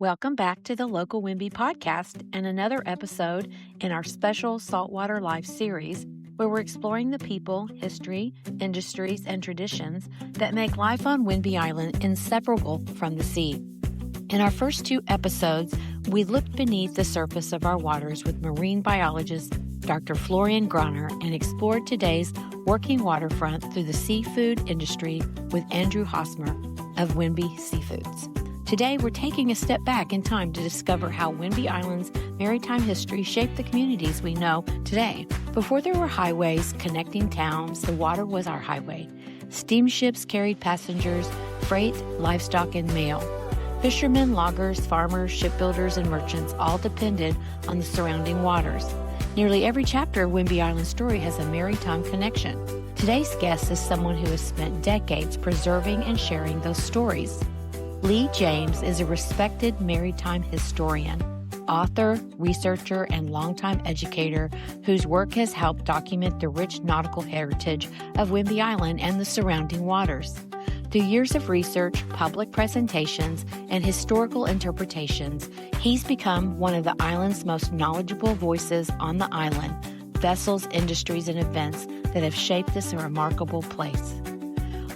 Welcome back to the Local Whidbey Podcast and another episode in our special Saltwater Life series, where we're exploring the people, history, industries, and traditions that make life on Whidbey Island inseparable from the sea. In our first two episodes, we looked beneath the surface of our waters with marine biologist Dr. Florian Groner and explored today's working waterfront through the seafood industry with Andrew Hosmer of Whidbey Seafoods. Today, we're taking a step back in time to discover how Whidbey Island's maritime history shaped the communities we know today. Before there were highways connecting towns, the water was our highway. Steamships carried passengers, freight, livestock, and mail. Fishermen, loggers, farmers, shipbuilders, and merchants all depended on the surrounding waters. Nearly every chapter of Whidbey Island's story has a maritime connection. Today's guest is someone who has spent decades preserving and sharing those stories. Lee James is a respected maritime historian, author, researcher, and longtime educator whose work has helped document the rich nautical heritage of Whidbey Island and the surrounding waters. Through years of research, public presentations, and historical interpretations, he's become one of the island's most knowledgeable voices on the island, vessels, industries, and events that have shaped this remarkable place.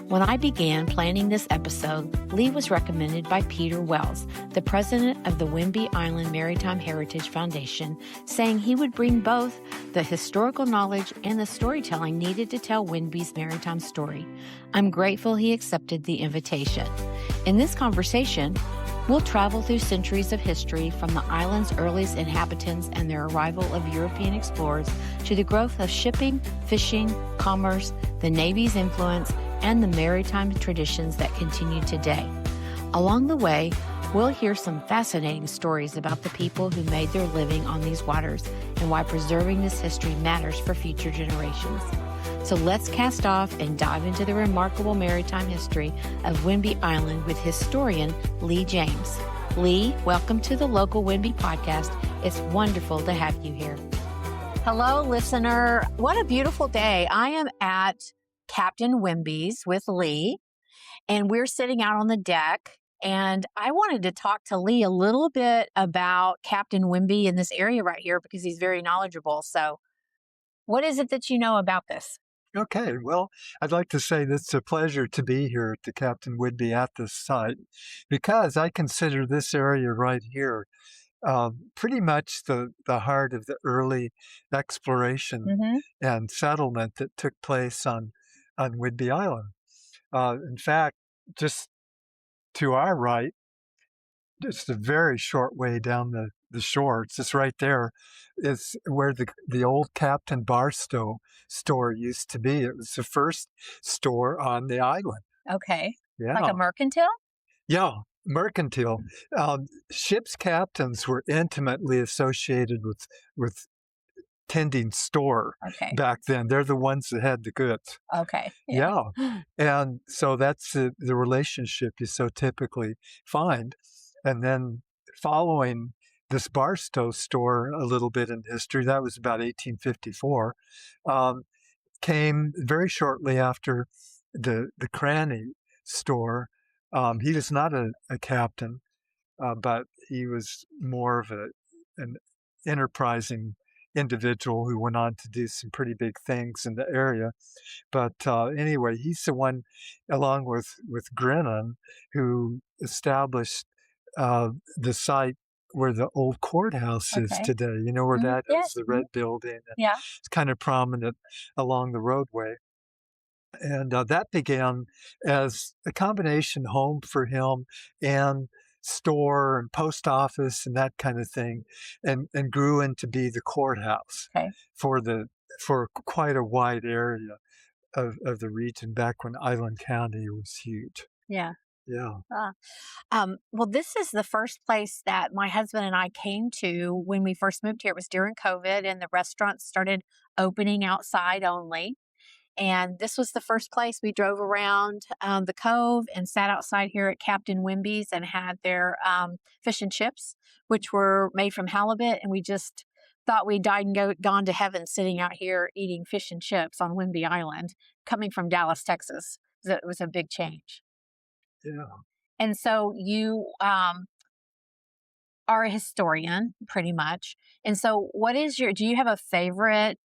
When I began planning this episode, Lee was recommended by Peter Wells, the president of the Whidbey Island Maritime Heritage Foundation, saying he would bring both the historical knowledge and the storytelling needed to tell Whidbey's maritime story. I'm grateful he accepted the invitation. In this conversation, we'll travel through centuries of history from the island's earliest inhabitants and their arrival of European explorers to the growth of shipping, fishing, commerce, the Navy's influence, and the maritime traditions that continue today. Along the way, we'll hear some fascinating stories about the people who made their living on these waters and why preserving this history matters for future generations. So let's cast off and dive into the remarkable maritime history of Whidbey Island with historian Lee James. Lee, welcome to the Local Whidbey Podcast. It's wonderful to have you here. Hello, listener. What a beautiful day. I am at Captain Whidbey's with Lee, and we're sitting out on the deck. And I wanted to talk to Lee a little bit about Captain Whidbey in this area right here because he's very knowledgeable. So what is it that you know about this? Okay, well, I'd like to say that it's a pleasure to be here at the Captain Whidbey at this site because I consider this area right here pretty much the heart of the early exploration and settlement that took place on Whidbey Island. In fact, just to our right, just a very short way down the shore, it's just right there, is where the old Captain Barstow store used to be. It was the first store on the island. Okay. Yeah. Like a mercantile? Yeah, mercantile. Ship's captains were intimately associated with tending store back then. They're the ones that had the goods. Okay. Yeah. And so that's the relationship you so typically find. And then following this Barstow store a little bit in history, that was about 1854, came very shortly after the Cranny store. He was not a captain, but he was more of an enterprising individual who went on to do some pretty big things in the area. But anyway, he's the one, along with Grinnan, who established the site where the old courthouse is today. You know where that is, the red building. Yeah. It's kind of prominent along the roadway. And that began as a combination home for him and store and post office and that kind of thing, and grew into be the courthouse for quite a wide area of the region back when Island County was huge. Yeah. Yeah. Well, this is the first place that my husband and I came to when we first moved here. It was during COVID, and the restaurants started opening outside only. And this was the first place we drove around the cove and sat outside here at Captain Whidbey's and had their fish and chips, which were made from halibut. And we just thought we died and gone to heaven sitting out here eating fish and chips on Whidbey Island, coming from Dallas, Texas. It was a big change. Yeah. And so you are a historian pretty much. And so do you have a favorite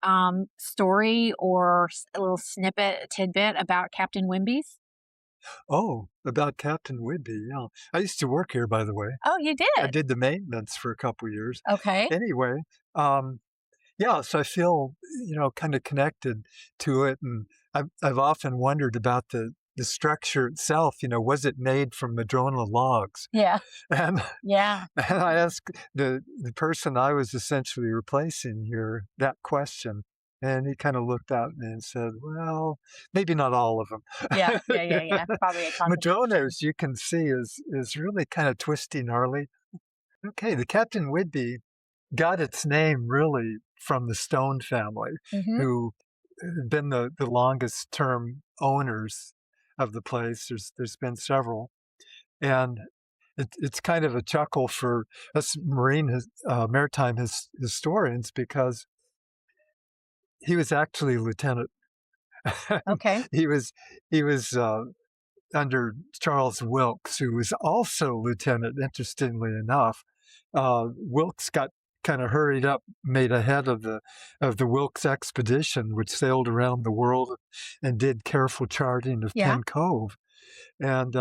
story or a little snippet, a tidbit about Captain Wimby's? Oh, about Captain Whidbey, yeah. I used to work here, by the way. Oh, you I did? did the maintenance for a couple years. Okay. Anyway, um, yeah, so I feel, kind of connected to it, and I've often wondered about the structure itself. Was it made from madrona logs? Yeah. And Yeah. and I asked the person I was essentially replacing here that question, and he kind of looked at me and said, "Well, maybe not all of them." Yeah. Yeah. Yeah. Yeah. Probably a Madrona, combination. as you can see, is really kind of twisty, gnarly. Okay, the Captain Whidbey got its name really from the Stone family, Hmm. who had been the longest term owners of the place. There's been several, and it's kind of a chuckle for us maritime historians because he was actually lieutenant. Okay. He was under Charles Wilkes, who was also lieutenant. Interestingly enough, Wilkes got kind of hurried up, made ahead of the Wilkes expedition, which sailed around the world and did careful charting of Yeah. Penn Cove. And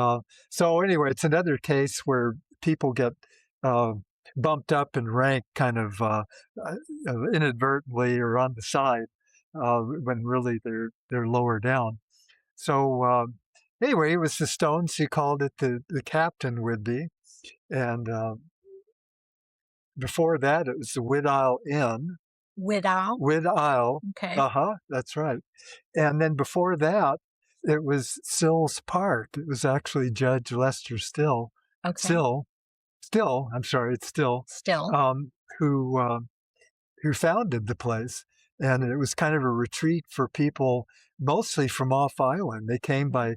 so, anyway, it's another case where people get uh, bumped up in rank, kind of inadvertently or on the side, when really they're lower down. So anyway, it was the Stones who called it the Captain Whidbey, and before that it was the Whid Isle Inn. Without. Whid Isle, Okay. that's right. And then before that, it was Sill's Park. It was actually Judge Lester Okay. Still. I'm sorry, it's Still. um, who who founded the place. And it was kind of a retreat for people, mostly from off island. They came by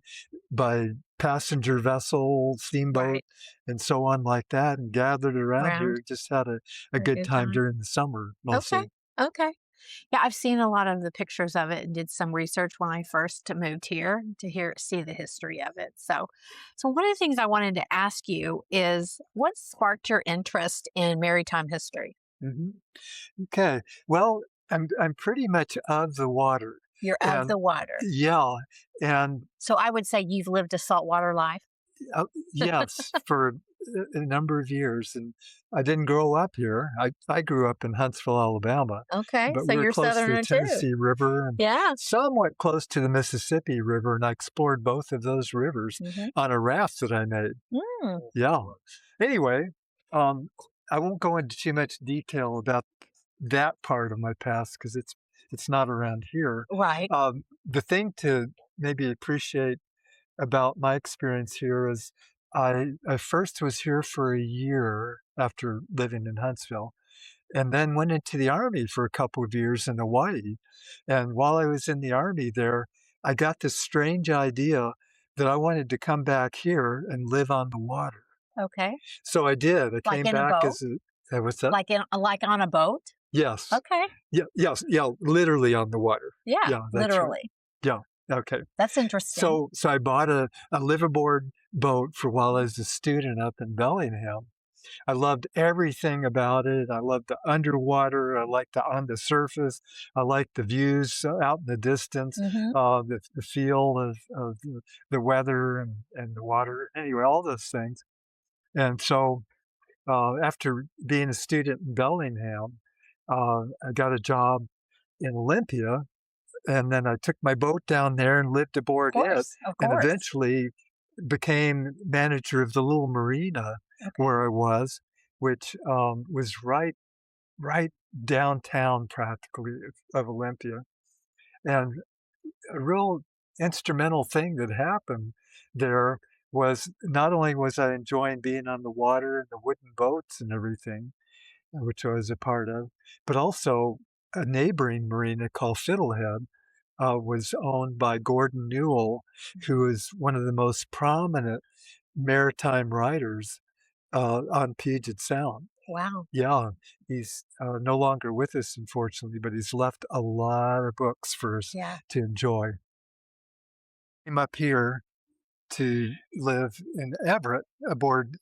passenger vessel, steamboat, Right. and so on like that, and gathered around here. Around. Just had a A good good time time. during the summer, Okay. mostly. Okay. Yeah, I've seen a lot of the pictures of it and did some research when I first moved here to see the history of it. So one of the things I wanted to ask you is what sparked your interest in maritime history? hmm Okay. Well, I'm pretty much of the water, You're of and the water. yeah, and So I would say you've lived a saltwater life. uh, yes, for a number of years, and I didn't grow up here. I grew up in Huntsville, Alabama, Okay, but so we were you're close to the southerner too. Tennessee River and Yeah. somewhat close to the Mississippi River, and I explored both of those rivers Hmm. on a raft that I made. Mm, Yeah. Anyway, um, I won't go into too much detail about that part of my past because it's not around here. right. The thing to maybe appreciate about my experience here is I first was here for a year after living in Huntsville, and then went into the Army for a couple of years in Hawaii. And while I was in the Army there, I got this strange idea that I wanted to come back here and live on the water. Okay. So I did. I Like came in a back boat? as what's that? Like on a boat? Yes. Okay. Yeah. Yes. Yeah. Literally on the water. Yeah, Yeah. That's right. literally. Yeah. Okay. That's interesting. So I bought a liveaboard boat for while I was a student up in Bellingham. I loved everything about it. I loved the underwater. I liked the on the surface. I liked the views out in the distance, Hmm. the feel of the weather and the water. Anyway, all those things. And so after being a student in Bellingham, I got a job in Olympia, and then I took my boat down there and lived aboard it, Of and course. eventually became manager of the little marina Okay. where I was, which was right downtown practically of Olympia. And a real instrumental thing that happened there was not only was I enjoying being on the water and the wooden boats and everything, which I was a part of, but also a neighboring marina called Fiddlehead was owned by Gordon Newell, who is one of the most prominent maritime writers on Puget Sound. Wow. Yeah, he's no longer with us, unfortunately, but he's left a lot of books for us Yeah. to enjoy. Came up here to live in Everett aboard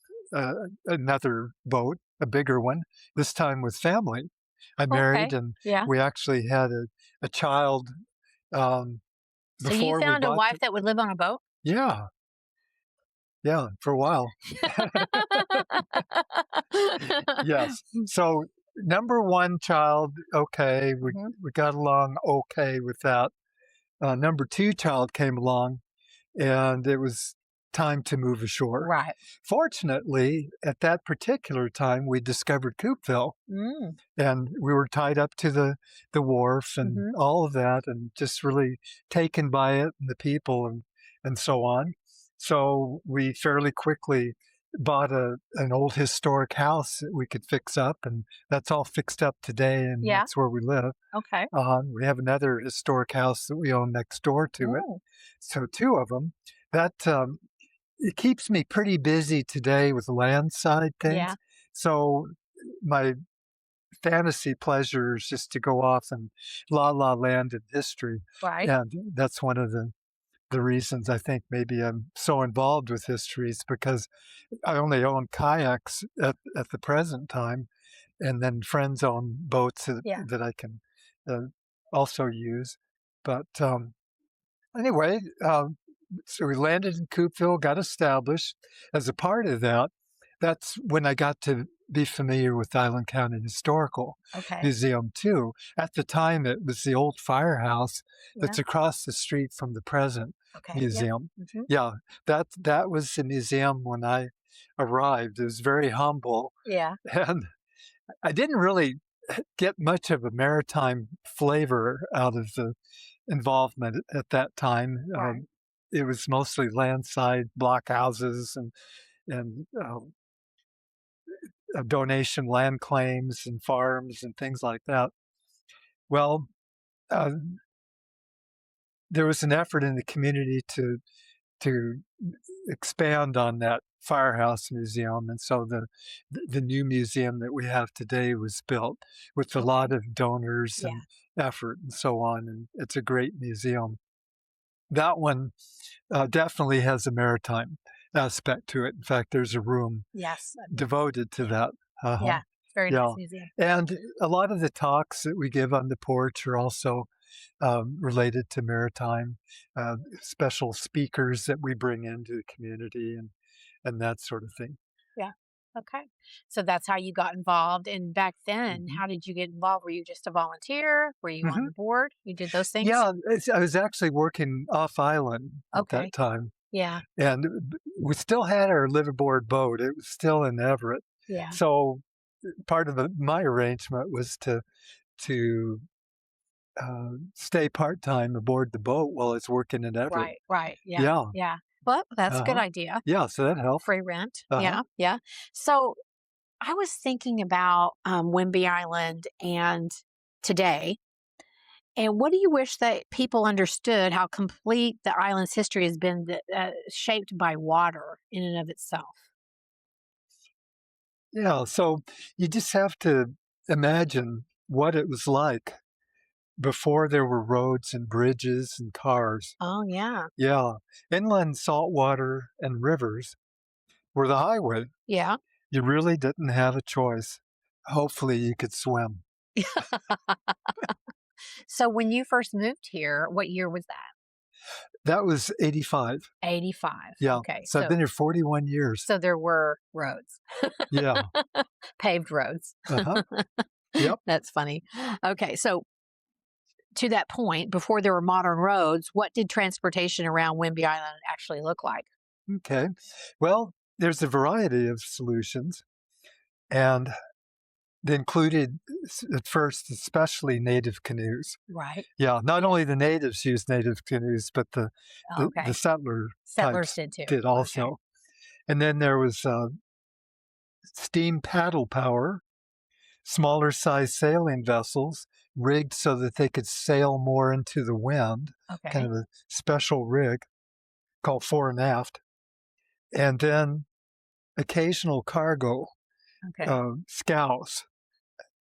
another boat, a bigger one, this time with family. I married, Okay. and Yeah. we actually had a child um, So you before we found a bought wife the. that would live on a boat? Yeah, yeah, for a while. Yes. So number one child, okay, Mhm. we got along okay with that. Number two child came along, and it was time to move ashore. Right. Fortunately, at that particular time, we discovered Coupeville, Mm. and we were tied up to the wharf and Mhm. all of that, and just really taken by it and the people and so on. So we fairly quickly bought an old historic house that we could fix up, and that's all fixed up today, and Yeah. that's where we live. Okay. We have another historic house that we own next door to it. Ooh. So two of them. That it keeps me pretty busy today with land side Yeah. things. So my fantasy pleasure is just to go off and la land in history. Right. And that's one of the reasons I think maybe I'm so involved with history is because I only own kayaks at the present time, and then friends own boats Yeah. that I can uh, also use. But anyway, so we landed in Coupeville, got established. As a part of that, that's when I got to be familiar with Island County Historical Okay. Museum too. At the time, it was the old firehouse Yeah. that's across the street from the present Okay. museum. Yeah. Mhm. Yeah, that was the museum when I arrived. It was very humble, Yeah. and I didn't really get much of a maritime flavor out of the involvement at that time. Right. It was mostly landside block houses and donation land claims and farms and things like that. Well, uh, there was an effort in the community to expand on that firehouse museum, and so the new museum that we have today was built with a Okay. lot of donors Yeah. and effort and so on, and it's a great museum. That one definitely has a maritime aspect to it. In fact, there's a room Yes. devoted to that. Yeah. Very nice Yeah. museum. And a lot of the talks that we give on the porch are also related to maritime, special speakers that we bring into the community and that sort of thing. Yeah. Okay. So that's how you got involved. And back then, Mhm. how did you get involved? Were you just a volunteer? Were you on Mhm. the board? You did those things? Yeah, I was actually working off island at Okay. that time, Yeah. and we still had our liveaboard boat. It was still in Everett. Yeah. So part of my arrangement was to stay part time aboard the boat while I was working in Everett. Right. Right. Yeah. Yeah. Yeah. Well, that's a good Uh-huh. idea. Yeah. So that helped. Free rent. Uh-huh. Yeah. Yeah. So I was thinking about Whidbey Island and today. And what do you wish that people understood how complete the island's history has been shaped by water in and of itself? Yeah. So you just have to imagine what it was like before there were roads and bridges and cars. Oh, yeah. Yeah. Inland saltwater and rivers were the highway. Yeah. You really didn't have a choice. Hopefully, you could swim. So when you first moved here, what year was that? That was 85. 85. Yeah. Okay. So I've been here 41 years. So there were roads, Yeah. paved roads. Uh-huh. Yep. That's funny. Okay. So to that point, before there were modern roads, what did transportation around Whidbey Island actually look like? Okay. Well, there's a variety of solutions, and they included at first, especially native canoes. Right. Yeah, not only the natives used native canoes, but the Okay. settler Settlers types did too. did also. Okay. And then there was steam paddle power, smaller size sailing vessels rigged so that they could sail more into the wind, kind Okay. of a special rig called fore and aft. And then occasional cargo Okay. scows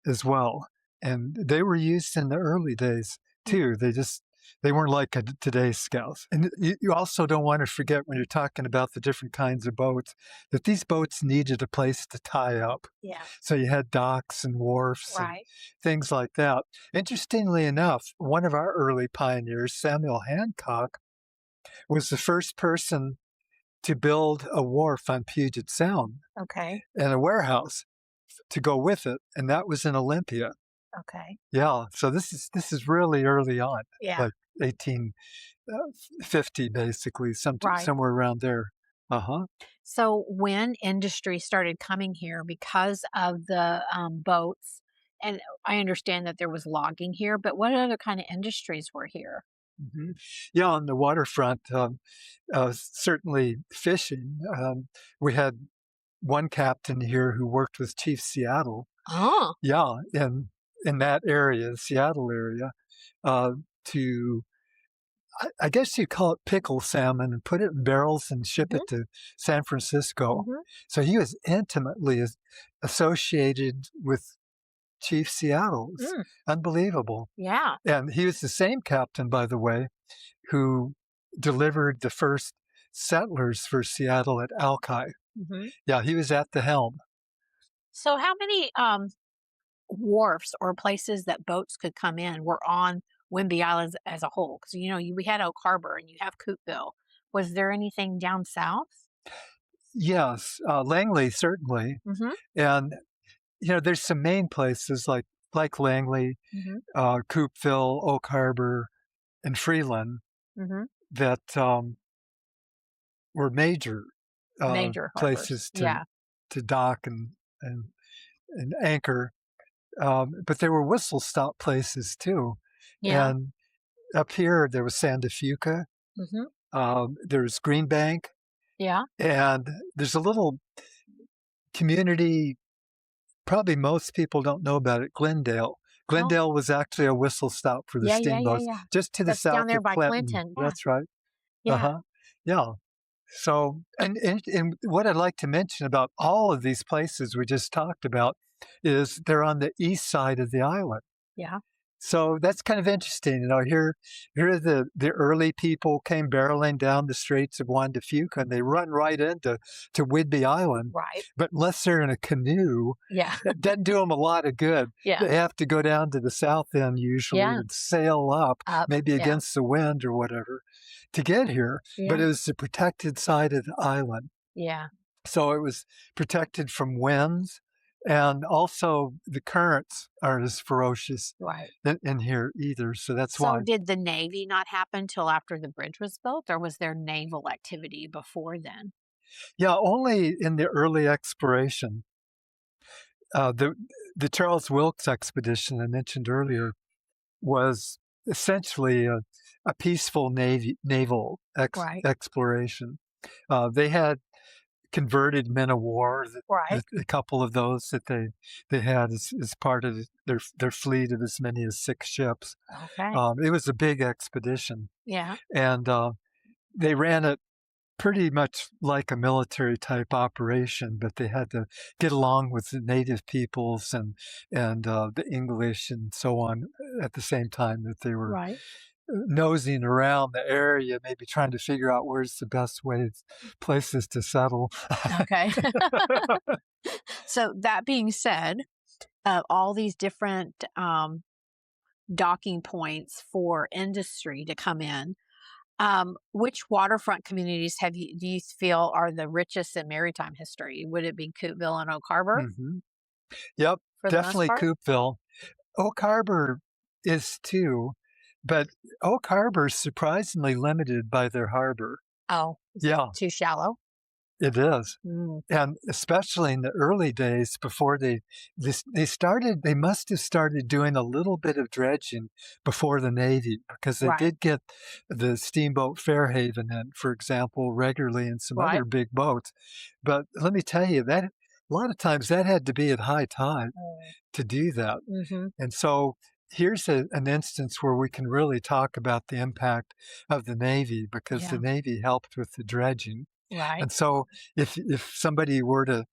as well. And they were used in the early days too. They just They weren't like today's scows. And you also don't want to forget when you're talking about the different kinds of boats that these boats needed a place to tie up. Yeah. So you had docks and wharfs and Right. things like that. Interestingly enough, one of our early pioneers, Samuel Hancock, was the first person to build a wharf on Puget Sound Okay. and a warehouse to go with it, and that was in Olympia. Okay. Yeah, so this is really early on, Yeah. like 1850, basically, Right. somewhere around there. Uh-huh. So when industry started coming here because of the boats, and I understand that there was logging here, but what other kind of industries were here? Mhm. Yeah, on the waterfront, certainly fishing. We had one captain here who worked with Chief Seattle. Oh. Yeah, in that area, the Seattle area, uh, to I guess you call it pickle salmon and put it in barrels and ship Hmm. it to San Francisco. Hmm. So he was intimately associated with Chief Seattle. It's Mm. unbelievable. Yeah. And he was the same captain, by the way, who delivered the first settlers for Seattle at Alki. Hmm. Yeah, he was at the helm. So how many wharfs or places that boats could come in were on Whidbey Island as a whole? Because we had Oak Harbor and you have Coupeville. Was there anything down south? Yes, Langley certainly, Hmm. and there's some main places like Langley, Hmm. Coupeville, Oak Harbor, and Freeland Hmm. that were major Major harbors. places Yeah. to dock and and anchor. But there were whistle stop places too, Yeah. and up here there was Santa Fuca, Hmm. there's Greenbank, Yeah. and there's a little community. Probably most people don't know about it. Glendale. Oh. Glendale was actually a whistle stop for the Yeah. Yeah. Yeah. steamboats, Yeah. just to the That's down south there of by Clinton. Clinton. Yeah. That's right. Yeah. Uh-huh. Yeah. So, and what I'd like to mention about all of these places we just talked about is they're on the east side of the island. Yeah. So that's kind of interesting. Here the early people came barreling down the Straits of Juan de Fuca, and they run right to Whidbey Island. Right. But unless they're in a canoe, Yeah. that doesn't do them a lot of good. Yeah. They have to go down to the south end usually Yeah. and sail up, Up. maybe Yeah. against the wind or whatever, to get here. But Yeah. it was the protected side of the island. Yeah. So it was protected from winds, and also the currents aren't as ferocious Right. in here either. So that's So why. did the Navy not happen till after the bridge was built, or was there naval activity before then? Yeah, only in the early exploration. The Charles Wilkes expedition I mentioned earlier was essentially a peaceful naval Right. exploration. They had converted men of war, Right. a couple of those that they had as part of their fleet of as many as 6 ships. Okay. It was a big expedition, Yeah. and they ran it pretty much like a military type operation, but they had to get along with the native peoples and the English and so on at the same time that they were Right. nosing around the area, maybe trying to figure out where's the best places to settle. Okay. So that being said, all these different docking points for industry to come in. Which waterfront communities do you feel are the richest in maritime history? Would it be Coupeville and Oak Harbor Hmm. Yep, for the most definitely part? Coupeville. Oak Harbor is too, but Oak Harbor is surprisingly limited by their harbor. Oh, is it Yeah, too shallow? it is. Mm. And especially in the early days before they must have started doing a little bit of dredging before the Navy, because they Right. did get the steamboat Fairhaven in, for example, regularly, and some Right. other big boats. But let me tell you that a lot of times that had to be at high tide to do that. Mm-hmm. And so here's an instance where we can really talk about the impact of the Navy, because Yeah. the Navy helped with the dredging. Right. And so if somebody were to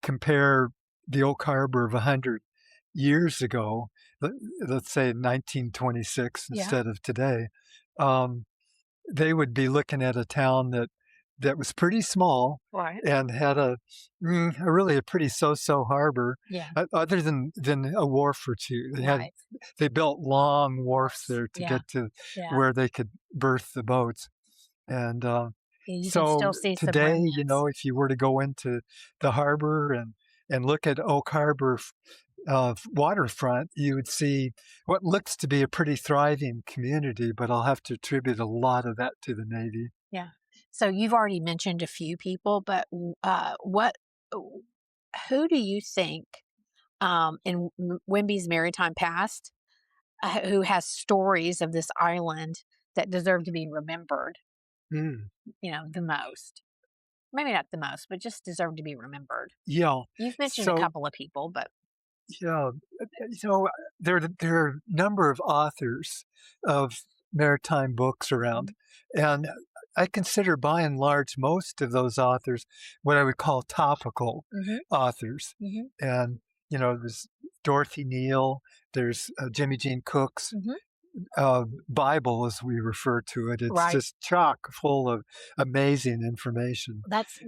compare the Oak Harbor of 100 years ago, let's say 1926 Yeah. instead of today, they would be looking at a town that was pretty small Right. and had a pretty so-so harbor. Yeah. Other than a wharf or two. Right. They built long wharfs there to Yeah. get to Yeah. where they could berth the boats. And Yeah, you can so still see some today, remnants. if you were to go into the harbor and look at Oak Harbor waterfront, you would see what looks to be a pretty thriving community, but I'll have to attribute a lot of that to the Navy. Yeah. So you've already mentioned a few people, but who do you think in Whidbey's maritime past who has stories of this island that deserve to be remembered? Mm. The most. Maybe not the most, but just deserve to be remembered. Yeah. You've mentioned a couple of people, but yeah, there are a number of authors of maritime books around, and I consider by and large most of those authors what I would call topical authors. And there's Dorothy Neal, there's Jimmy Jean Cook's Bible, as we refer to it. It's Right. just chock full of amazing information.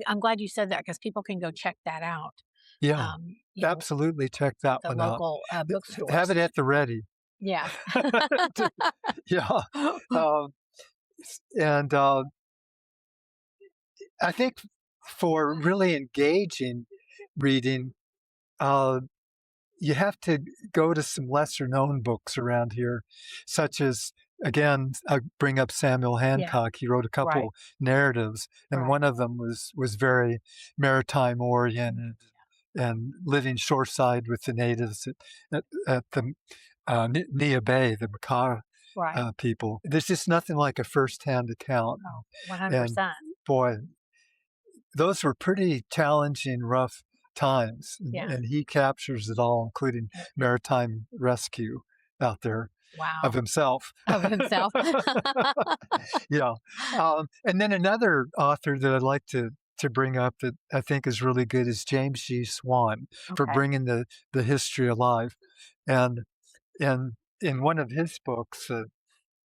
I'm glad you said that because people can go check that out. Yeah, You know, absolutely check that the one out. local bookstores. Have it at the ready. Yeah. Yeah. And I think for really engaging reading, you have to go to some lesser known books around here, such as, again, I bring up Samuel Hancock. He wrote a couple narratives, and one of them was very maritime oriented and living shoreside with the natives at the Nia Bay, the Makah people. There's just nothing like a first-hand account. Oh, 100%. And boy, those were pretty challenging, rough times. Yeah. And he captures it all, including maritime rescue out there. Wow. Of himself. Of himself. Yeah. And then another author that I'd like to bring up that I think is really good is James G. Swan for bringing the history alive. And in one of his books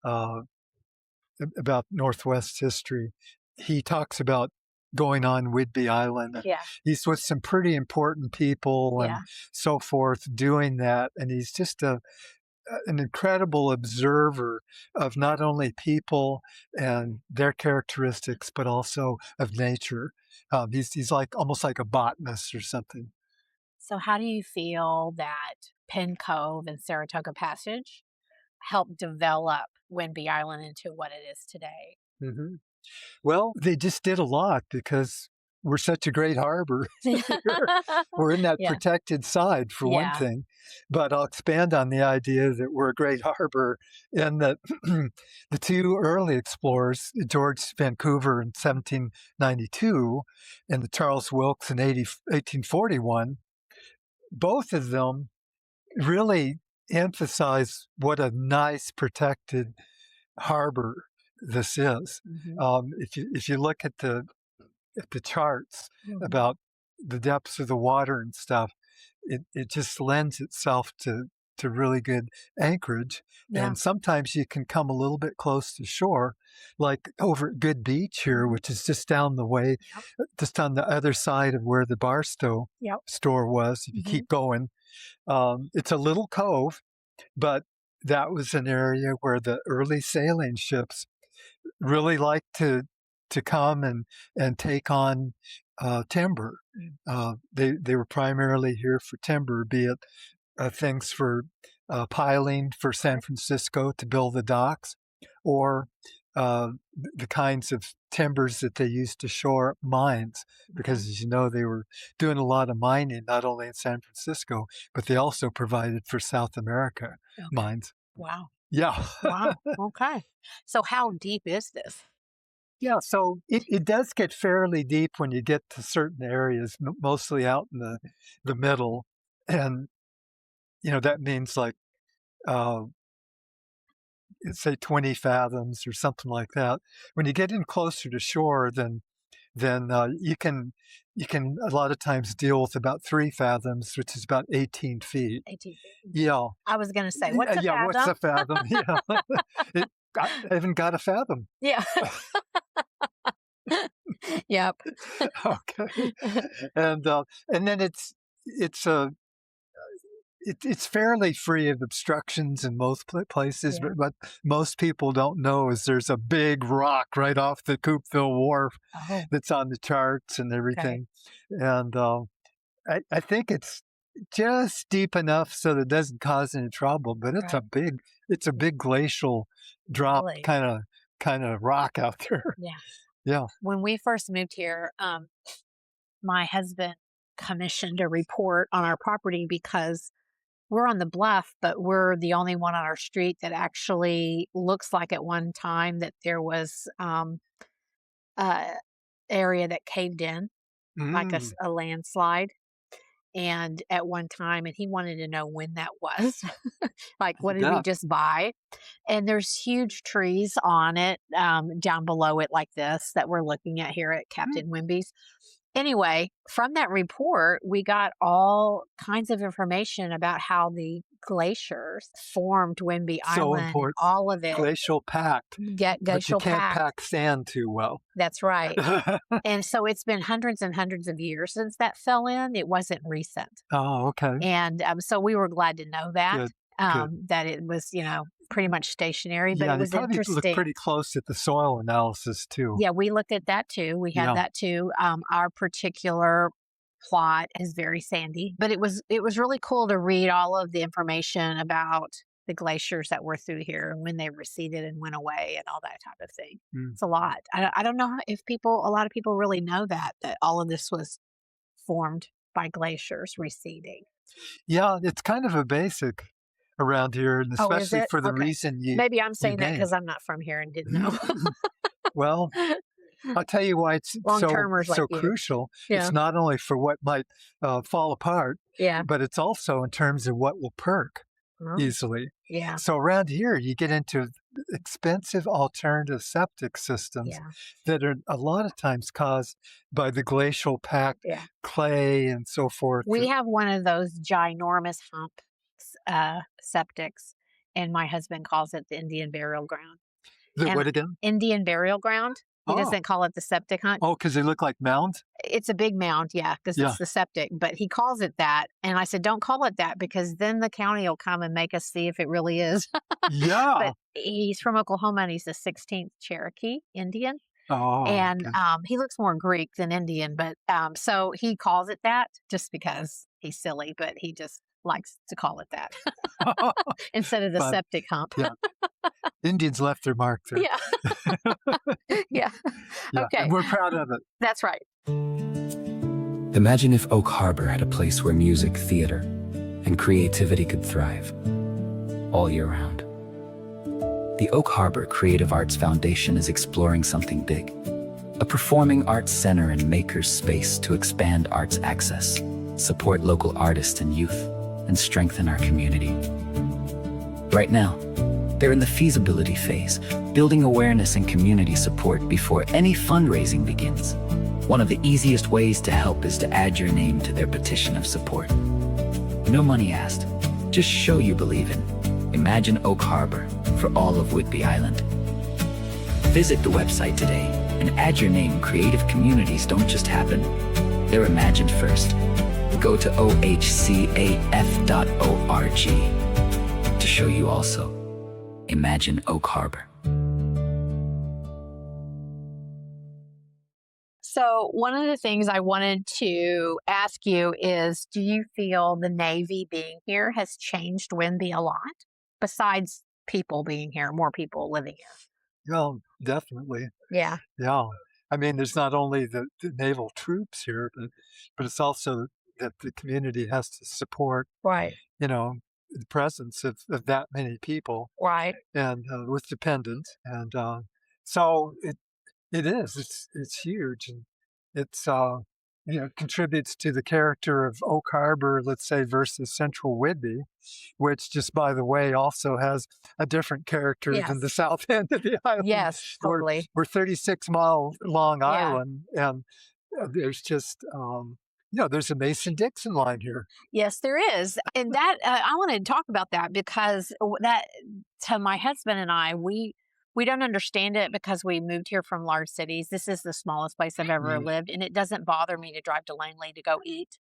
about Northwest history, he talks about going on Whidbey Island. Yeah. He's with some pretty important people and so forth doing that. And he's just an incredible observer of not only people and their characteristics, but also of nature. He's almost like a botanist or something. So how do you feel that Penn Cove and Saratoga Passage helped develop Whidbey Island into what it is today? Mm-hmm. Well, they just did a lot because we're such a great harbor. We're in that protected side, for one thing. But I'll expand on the idea that we're a great harbor in that the two early explorers, George Vancouver in 1792 and the Charles Wilkes in 1841, both of them really emphasize what a nice protected harbor this is. If you look at the charts about the depths of the water and stuff, it just lends itself to really good anchorage. And sometimes you can come a little bit close to shore, like over at Good Beach here, which is just down the way, just on the other side of where the Barstow store was. If you keep going, it's a little cove, but that was an area where the early sailing ships really liked to come and take on timber. They were primarily here for timber, be it things for piling for San Francisco to build the docks, or the kinds of timbers that they used to shore up mines, because as you know, they were doing a lot of mining, not only in San Francisco, but they also provided for South America mines. Wow. Yeah. Wow. Okay. So how deep is this? Yeah, so it does get fairly deep when you get to certain areas, mostly out in the middle. And, that means like, say 20 fathoms or something like that. When you get in closer to shore, then you can a lot of times deal with about 3 fathoms, which is about 18 feet. 18 feet. Yeah. I was going to say, what's a fathom? What's a fathom? Yeah. I haven't got a fathom. Yeah. Yep. Okay. And then it's a it's fairly free of obstructions in most places, Yeah. but most people don't know is there's a big rock right off the Coupeville Wharf Oh, that's on the charts and okay. everything. And I think it's just deep enough so that it doesn't cause any trouble, but it's a big glacial drop Really? kind of rock out there. Yeah. Yeah. When we first moved here, my husband commissioned a report on our property because we're on the bluff, but we're the only one on our street that actually looks like at one time that there was a area that caved in, like Mm, a landslide. And at one time, and he wanted to know when that was. Like, what did we yeah. just buy? And there's huge trees on it, down below it, like this, that we're looking at here at Captain Wimbey's. Anyway, from that report, we got all kinds of information about how the glaciers formed Whidbey So Island, important. all of it. Glacial packed. But you Glacial can't pack. pack sand too well. That's right. And so it's been hundreds and hundreds of years since that fell in. It wasn't recent. Oh, okay. And so we were glad to know that, Good. that it was, pretty much stationary, but Yeah, it they was probably look interesting. pretty close at the soil analysis too. Yeah, we looked at that too. We had Yeah. that too. Our particular plot is very sandy, but it was really cool to read all of the information about the glaciers that were through here and when they receded and went away and all that type of thing. Mm. It's a lot. I don't know if a lot of people really know that all of this was formed by glaciers receding. Yeah, it's kind of a basic around here, and Oh, is especially it? for the Okay. reason you Maybe I'm saying that named. because I'm not from here and didn't know. Well, I'll tell you why it's Long-termers like so you. crucial. Yeah. It's not only for what might fall apart, Yeah. but it's also in terms of what will perk Oh, easily. yeah. So around here, you get into expensive alternative septic systems Yeah. that are a lot of times caused by the glacial packed Yeah. clay and so forth. We have one of those ginormous hump septics, and my husband calls it the Indian burial ground. And What again? Indian burial ground. He Oh. doesn't call it the septic hunt. Oh, because they look like mounds? It's a big mound, yeah, because Yeah. it's the septic, but he calls it that. And I said, don't call it that because then the county will come and make us see if it really is. Yeah. But he's from Oklahoma and he's the 16th Cherokee Indian. Oh, And okay. he looks more Greek than Indian, but so he calls it that just because he's silly, but he just likes to call it that instead of the Fun. septic hump. Yeah. Indians left their mark there. Yeah. Yeah. Yeah, Okay. and we're proud of it. That's right. Imagine if Oak Harbor had a place where music, theater, and creativity could thrive all year round. The Oak Harbor Creative Arts Foundation is exploring something big, a performing arts center and makers space to expand arts access, support local artists and youth, and strengthen our community. Right now, they're in the feasibility phase, building awareness and community support before any fundraising begins. One of the easiest ways to help is to add your name to their petition of support. No money asked, just show you believe in. Imagine Oak Harbor for all of Whidbey Island. Visit the website today and add your name. Creative communities don't just happen, they're imagined first. Go to ohcaf.org to show you also. Imagine Oak Harbor. So one of the things I wanted to ask you is, do you feel the Navy being here has changed Whidbey a lot? Besides people being here, more people living here. Well, definitely. Yeah. Yeah. I mean, there's not only the naval troops here, but it's also that the community has to support, Right. the presence of that many people Right. and with dependents. And so it is. It's huge. And it's, contributes to the character of Oak Harbor, let's say, versus Central Whidbey, which, just by the way, also has a different character than the Yes. south end of the island. Yes, totally. We're 36-mile long Yeah. island, and there's just, there's a Mason-Dixon line here. Yes, there is. And that I want to talk about that because that, to my husband and I, we We don't understand it because we moved here from large cities. This is the smallest place I've ever lived, and it doesn't bother me to drive to Langley to go eat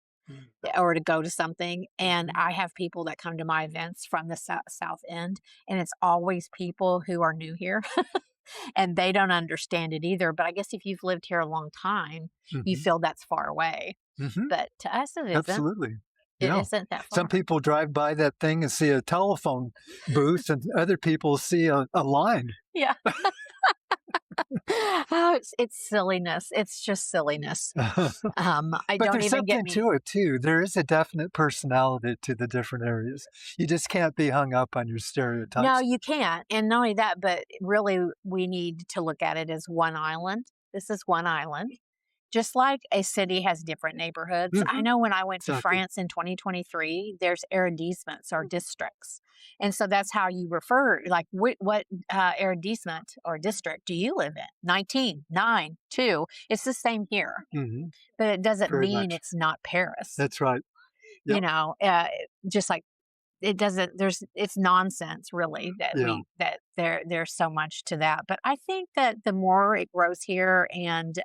or to go to something. And I have people that come to my events from the South End, and it's always people who are new here. And they don't understand it either. But I guess if you've lived here a long time, you feel that's far away. But to us, it isn't. Absolutely. It Yeah. isn't that far. Some people drive by that thing and see a telephone booth, and other people see a line. Yeah. Oh, it's silliness. It's just silliness. I But don't there's even get something me. to it, too. There is a definite personality to the different areas. You just can't be hung up on your stereotypes. No, you can't. And not only that, but really we need to look at it as one island. This is one island. Just like a city has different neighborhoods. I know when I went to Exactly. France in 2023, there's arrondissements or districts. And so that's how you refer, like what arrondissement or district do you live in? 19, 9, 2. It's the same here. Mhm. But it doesn't Very mean much. it's not Paris. That's right. You Yep. know, just like it doesn't, it's nonsense really that Yeah. there's so much to that. But I think that the more it grows here and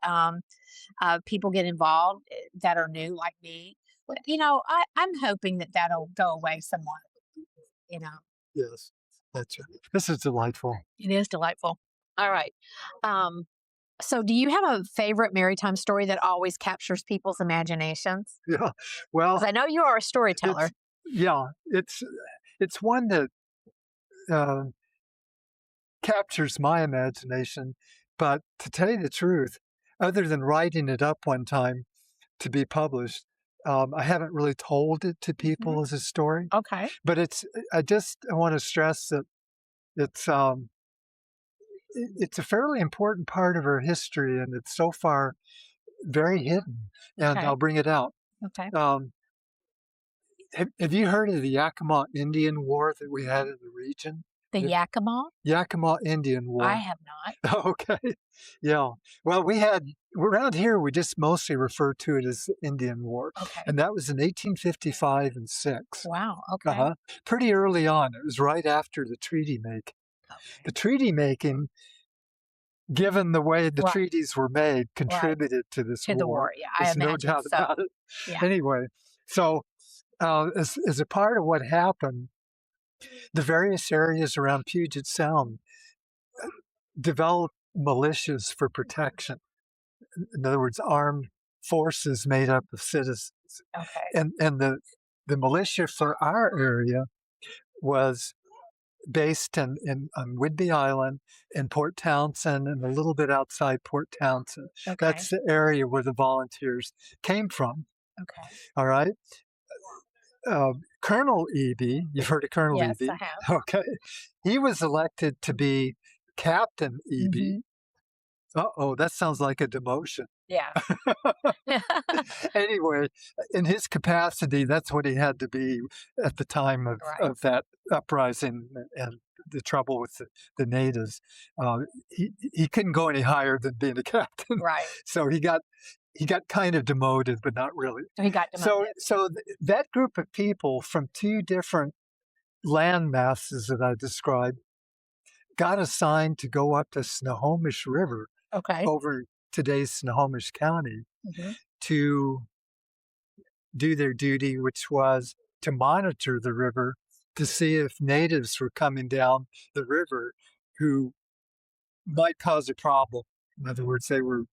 people get involved that are new like me, you know, I'm hoping that that'll go away somewhat, you know. Yes. That's right. This is delightful. It is delightful. All right. So do you have a favorite maritime story that always captures people's imaginations? Yeah. Well, 'Cause I know you are a storyteller. it's one that uh, captures my imagination. But to tell you the truth, other than writing it up one time to be published, I haven't really told it to people as a story. Okay. But I want to stress that it's it's a fairly important part of our history, and it's so far very hidden. And Okay. I'll bring it out. Okay. Have you heard of the Yakima Indian War that we had in the region? The Yakima? Yakima Indian War. I have not. Okay. Yeah. Well, around here, we just mostly refer to it as the Indian War. Okay. And that was in 1855 and 6. Wow. Okay. Uh-huh. Pretty early on. It was right after the treaty making. Okay. The treaty making, given the way the Right. treaties were made, contributed to this To the war. Yeah, I There's no imagine doubt so. about it. Yeah. Anyway, so as a part of what happened, the various areas around Puget Sound developed militias for protection. In other words, armed forces made up of citizens. Okay. And the militia for our area was based on Whidbey Island and Port Townsend and a little bit outside Port Townsend. Okay. That's the area where the volunteers came from. Okay. All right. Colonel Eby, you've heard of Colonel Yes, Eby? I have. Okay. He was elected to be Captain Eby. Uh-oh, that sounds like a demotion. Yeah. Anyway, in his capacity, that's what he had to be at the time of, Right. of that uprising and the trouble with the natives. He couldn't go any higher than being a captain. Right. So he got kind of demoted, but not really. So he got demoted. So that group of people from two different land masses that I described got assigned to go up the Snohomish River Okay. over today's Snohomish County Mhm. to do their duty, which was to monitor the river to see if natives were coming down the river who might cause a problem. In other words, they were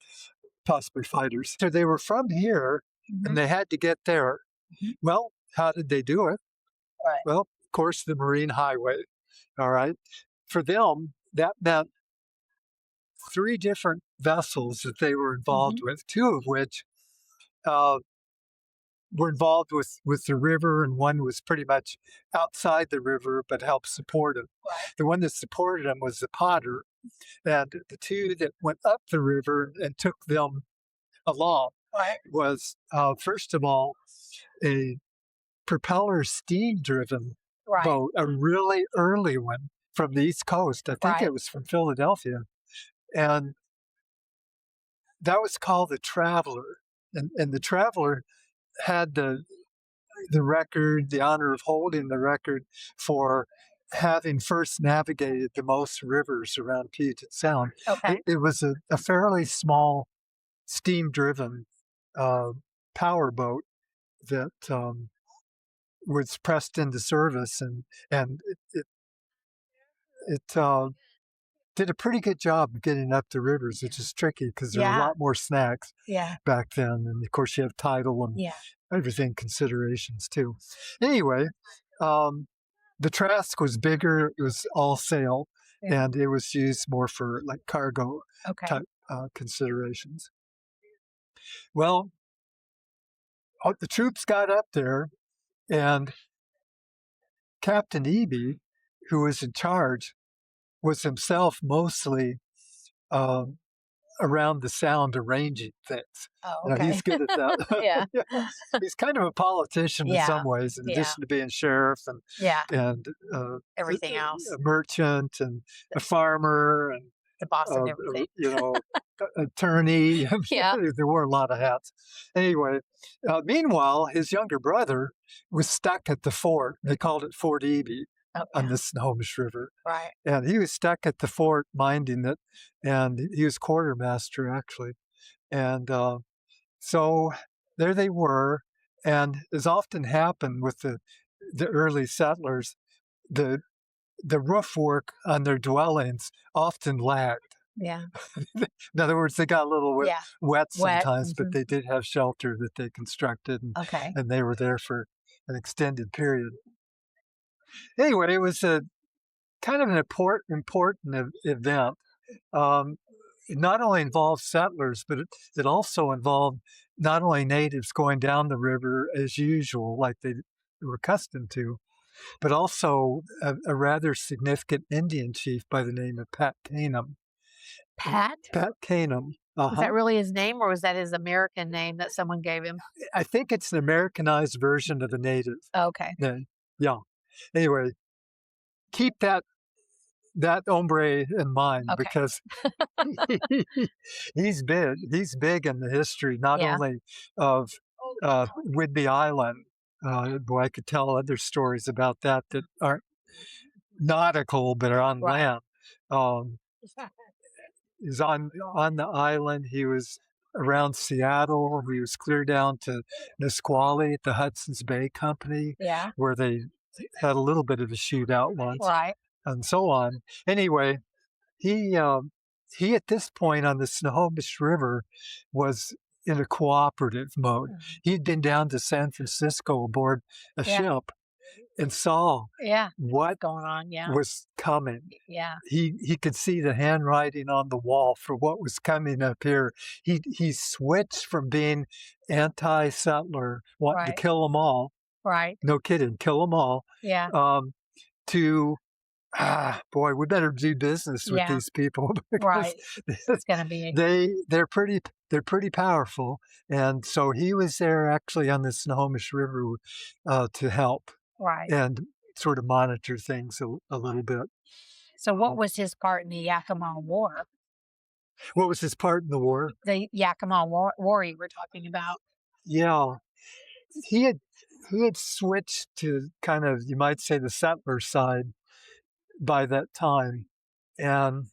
possibly fighters. So they were from here Mhm. and they had to get there. Mhm. Well, how did they do it? Right. Well, of course, the Marine Highway. All right. For them, that meant 3 different vessels that they were involved with, 2 of which were involved with the river, and one was pretty much outside the river but helped support it. Right. The one that supported him was the Potter, and the 2 that went up the river and took them along Right. was, first of all, a propeller steam-driven Right. boat, a really early one from the East Coast. I think Right. it was from Philadelphia. And that was called the Traveler. And the Traveler had the record, the honor of holding the record for having first navigated the most rivers around Puget Sound. Okay. It was a fairly small steam-driven power boat that was pressed into service, and it did a pretty good job of getting up the rivers, which is tricky because there were a lot more snags back then. And of course, you have tidal and everything considerations too. Anyway, the Trask was bigger. It was all sail, and it was used more for like cargo type considerations. Well, the troops got up there, and Captain Eby, who was in charge, was himself mostly around the sound arranging things. Oh, okay. He's good at that. He's kind of a politician in some ways, in addition to being sheriff and everything else. A merchant and a farmer and the boss of everything. Attorney. There were a lot of hats. Anyway, meanwhile, his younger brother was stuck at the fort. They called it Fort Eby. On the Snohomish River. Right. And he was stuck at the fort minding it, and he was quartermaster, actually. And so there they were, and as often happened with the early settlers, the roof work on their dwellings often lagged. Yeah. In other words, they got a little wet sometimes, but they did have shelter that they constructed, and they were there for an extended period. Anyway, it was a kind of an important event. It not only involved settlers, but it also involved not only natives going down the river as usual, like they were accustomed to, but also a rather significant Indian chief by the name of Pat Canham. Pat? Pat Canham. Was that really his name, or was that his American name that someone gave him? I think it's an Americanized version of the native. Okay. Yeah. Anyway, keep that hombre in mind because he's big. He's big in the history, not only of Whidbey Island. Boy, I could tell other stories about that aren't nautical but are on land. He's on the island. He was around Seattle. He was clear down to Nisqually at the Hudson's Bay Company, where they had a little bit of a shootout once, and so on. Anyway, he at this point on the Snohomish River was in a cooperative mode. He'd been down to San Francisco aboard a ship and saw what going on was coming. He could see the handwriting on the wall for what was coming up here. He switched from being anti-settler, wanting to kill them all. Right. No kidding, kill them all. To boy, we better do business with these people. It's going to be they're pretty powerful, and so he was there actually on the Snohomish River to help and sort of monitor things a little bit. So, what was his part in the Yakima War? What was his part in the war? The Yakima War you were talking about. Yeah, he had switched to kind of, you might say, the settler side by that time. And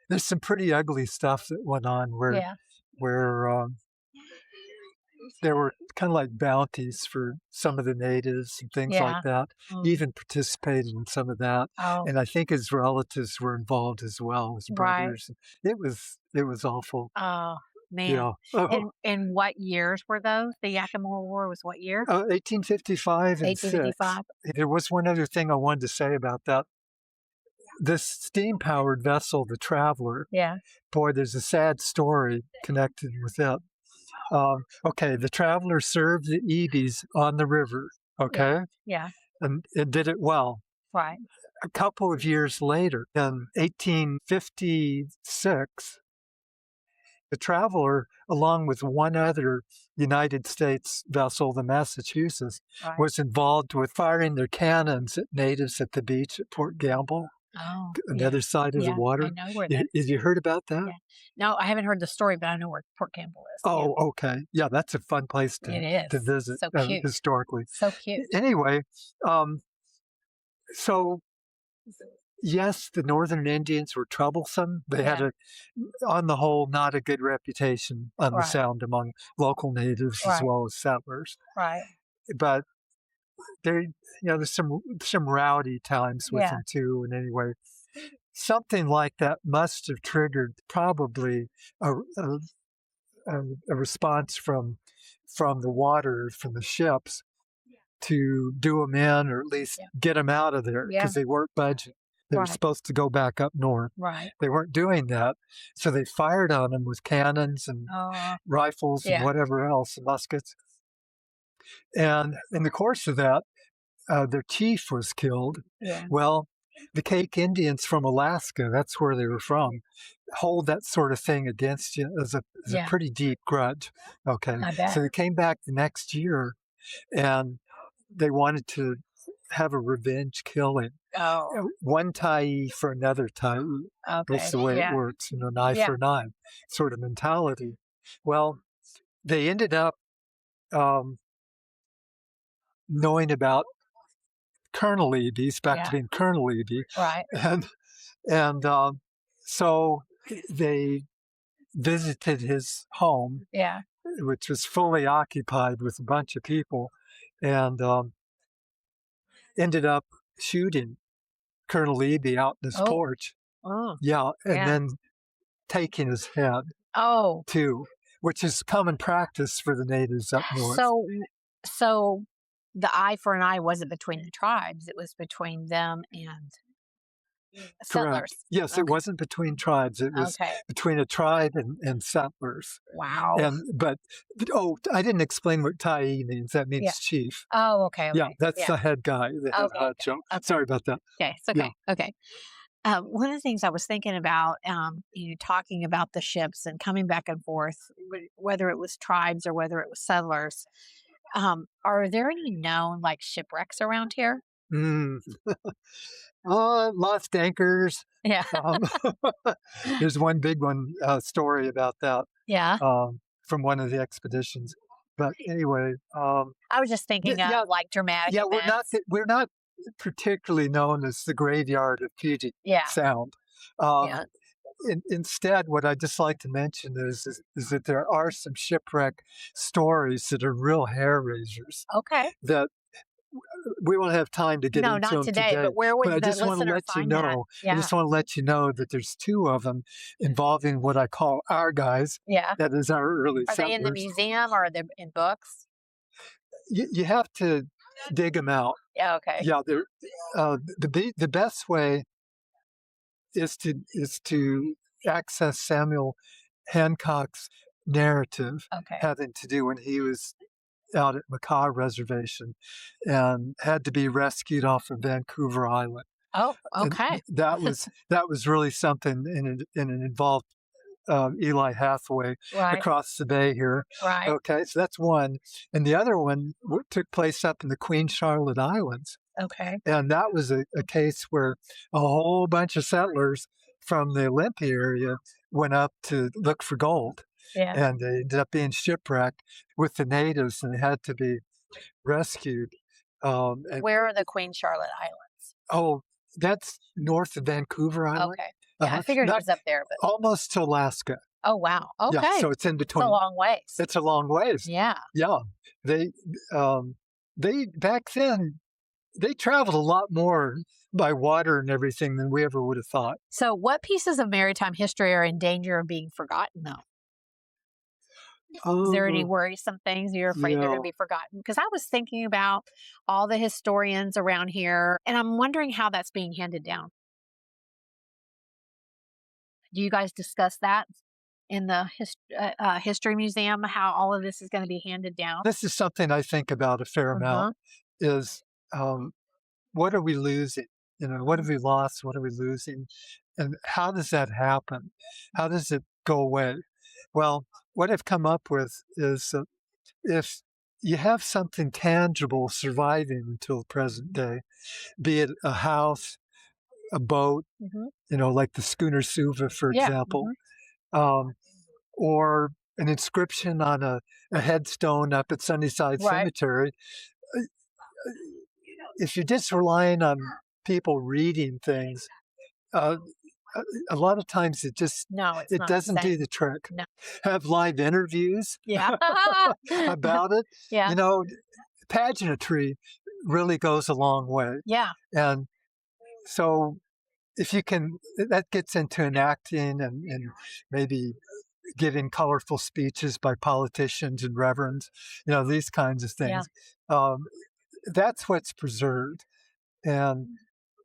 there's some pretty ugly stuff that went on where there were kind of like bounties for some of the natives and things like that. He even participated in some of that. And I think his relatives were involved as well, his brothers. It was awful. Oh, man. And what years were those? The Yakima War was what year? 1855 and 1855. There was one other thing I wanted to say about that. This steam-powered vessel, the Traveler, boy, there's a sad story connected with it. The Traveler served the Ebys on the river, and it did it well. Right. A couple of years later, in 1856, the Traveler, along with one other United States vessel, the Massachusetts, was involved with firing their cannons at natives at the beach at Port Gamble. On the other side of the water. I know where that is. Have you heard about that? No, I haven't heard the story, but I know where Port Campbell is. Oh, okay. Yeah, that's a fun place to visit so cute. historically. So cute. Anyway, So, yes, the Northern Indians were troublesome. They had, on the whole, not a good reputation on the Sound among local natives as well as settlers. Right. But there's some rowdy times with them too. And anyway, something like that must have triggered probably a response from the water, from the ships, to do them in, or at least get them out of there, because they weren't budging. They were supposed to go back up north. Right. They weren't doing that. So they fired on them with cannons and rifles and whatever else, and muskets. And in the course of that, their chief was killed. Yeah. Well, the Cake Indians from Alaska, that's where they were from, hold that sort of thing against you as a pretty deep grudge. Okay. I bet. So they came back the next year, and they wanted to have a revenge killing. Oh. One Tyee for another Tyee. Okay. That's the way it works, an eye for an eye sort of mentality. Well, they ended up knowing about Colonel Whidbey, back to being Colonel Whidbey. Right. And so they visited his home, which was fully occupied with a bunch of people, and ended up shooting Colonel Whidbey out in his porch. Oh. Yeah, and then taking his head. Oh. Too, which is common practice for the natives up north. So the eye for an eye wasn't between the tribes; it was between them and settlers. Correct. Yes, it wasn't between tribes. It was between a tribe and settlers. Wow. But I didn't explain what Tyee means. That means chief. Oh, okay. Yeah, that's the head guy. The head joke. Sorry about that. Okay, it's okay. Yeah. Okay. One of the things I was thinking about, talking about the ships and coming back and forth, whether it was tribes or whether it was settlers, are there any known shipwrecks around here? Lost anchors. Yeah. There's one big one story about that. Yeah. From one of the expeditions. But anyway, I was just thinking of dramatic. Yeah, events. we're not particularly known as the graveyard of Puget Sound. Instead, what I'd just like to mention is that there are some shipwreck stories that are real hair raisers. Okay. That we won't have time to get into them not today. But where would the listener find that? I just want to let you know that there's two of them involving what I call our guys. Yeah. That is our early settlers. Are they in the museum or are they in books? You have to dig them out. Yeah. Okay. Yeah. The best way is to access Samuel Hancock's narrative having to do when he was out at Macaw Reservation and had to be rescued off of Vancouver Island. Oh, okay. And that was really something, and it involved Eli Hathaway across the bay here. Right. Okay, so that's one. And the other one took place up in the Queen Charlotte Islands. Okay. And that was a case where a whole bunch of settlers from the Olympia area went up to look for gold. Yeah. And they ended up being shipwrecked with the natives, and they had to be rescued. Where are the Queen Charlotte Islands? Oh, that's north of Vancouver Island. Okay. Yeah, I figured it was up there, but almost to Alaska. Oh, wow. Okay. Yeah, so it's in between. It's a long ways. It's a long ways. Yeah. Yeah. They back then, they traveled a lot more by water and everything than we ever would have thought. So what pieces of maritime history are in danger of being forgotten, though? Is there any worrisome things you're afraid they're going to be forgotten? Because I was thinking about all the historians around here, and I'm wondering how that's being handed down. Do you guys discuss that in the History Museum, how all of this is going to be handed down? This is something I think about a fair amount, is what are we losing? What have we lost? What are we losing? And how does that happen? How does it go away? Well, what I've come up with is if you have something tangible surviving until the present day, be it a house, a boat, like the schooner Suva, for example, or an inscription on a headstone up at Sunnyside Cemetery. If you're just relying on people reading things, uh, a lot of times it just No, it's it not the doesn't do same. the trick. No. Have live interviews Yeah. about it. Yeah. You know, pageantry really goes a long way. Yeah. And so if you can, that gets into enacting and maybe giving colorful speeches by politicians and reverends, these kinds of things. That's what's preserved. And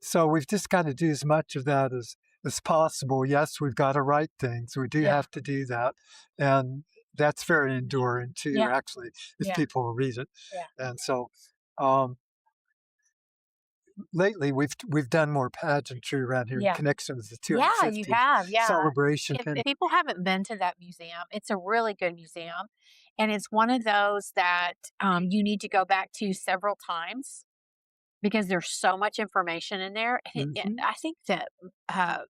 so we've just got to do as much of that as possible. Yes, we've got to write things. We do have to do that. And that's very enduring too, actually, if people will read it. Yeah. And so lately we've done more pageantry around here in connection with the 250th you have. Yeah. celebration. If people haven't been to that museum, it's a really good museum. And it's one of those that you need to go back to several times because there's so much information in there. And I think that